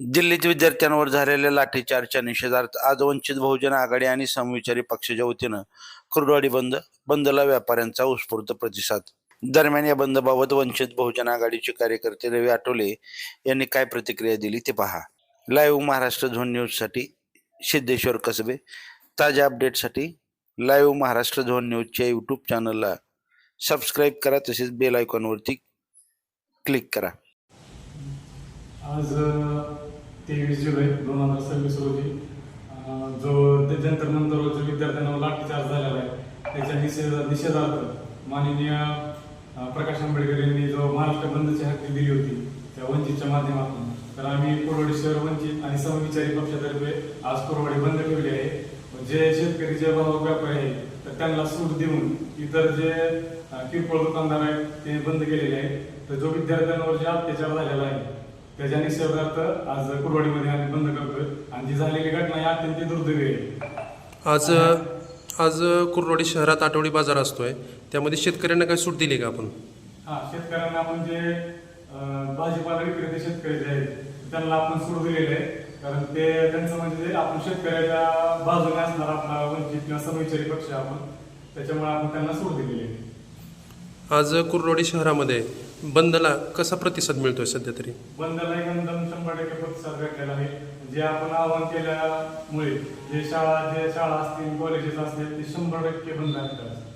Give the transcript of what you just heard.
दिल्लीत विद्यार्थ्यांवर झालेल्या लाठीचार्जच्या निषेधार्थ आज वंचित बहुजन आघाडी आणि समविचारी पक्षाच्या वतीनं कुर्डुवाडी बंदला व्यापाऱ्यांचा उत्स्फूर्त प्रतिसाद. दरम्यान या बंदबाबत वंचित बहुजन आघाडीचे कार्यकर्ते रवी आठवले यांनी काय प्रतिक्रिया दिली ते पहा. लाईव्ह महाराष्ट्र झोन न्यूजसाठी सिद्धेश्वर कसबे. ताज्या अपडेटसाठी लाईव्ह महाराष्ट्र झोन न्यूजच्या यूट्यूब चॅनलला सबस्क्राईब करा, तसेच बेल आयकॉनवरती क्लिक करा. आज 23 जुलै 2026 रोजी जो जंतर मंतरवर विद्यार्थ्यांना लाठीचार्ज झालेला आहे त्याच्या निषेधार्थ माननीय प्रकाश आंबेडकर यांनी जो महाराष्ट्र बंदची हाक दिली होती त्या वंचितच्या माध्यमातून, तर आम्ही कुर्डुवाडी शहर वंचित आणि समविचारी पक्षातर्फे आज कुर्डुवाडी बंद ठेवली आहे. जे शेतकरी जे व्यापारी आहेत तर त्यांना सूट देऊन इतर जे किरकोळ दुकानदार आहेत ते बंद केलेले आहेत. तर जो विद्यार्थ्यांवर जे अत्याचार झालेला आहे त्याच्या निषेधार्थ आज कुर्डुवाडीमध्ये आम्ही बंद करतोय आणि जी झालेली घटना ही अत्यंत दुर्दैवी आहे. आज कुर्डुवाडी शहरात आठवडी बाजार असतोय, त्यामध्ये शेतकऱ्यांना काय सूट दिली का आपण? शेतकऱ्यांना म्हणजे भाजीपाला विक्रेते शेतकरी जे आहेत त्यांना आपण सूट दिलेली आहे, कारण ते त्यांचं म्हणजे आपण शेतकऱ्याच्या बाजूने असणार आपला वंचित किंवा समविचारी पक्ष आपण, त्याच्यामुळे आपण त्यांना सूट दिलेली आहे. आज कुर्डुवाडी शहरामध्ये बंदला कसा प्रतिसाद मिळतोय सध्या तरी? बंदला एकदम 100% प्रतिसाद भेटलेला आहे. जे आपण आवाहन केल्यामुळे जे शाळा असतील, कॉलेजेस असतील ते 100% बंद आहेत.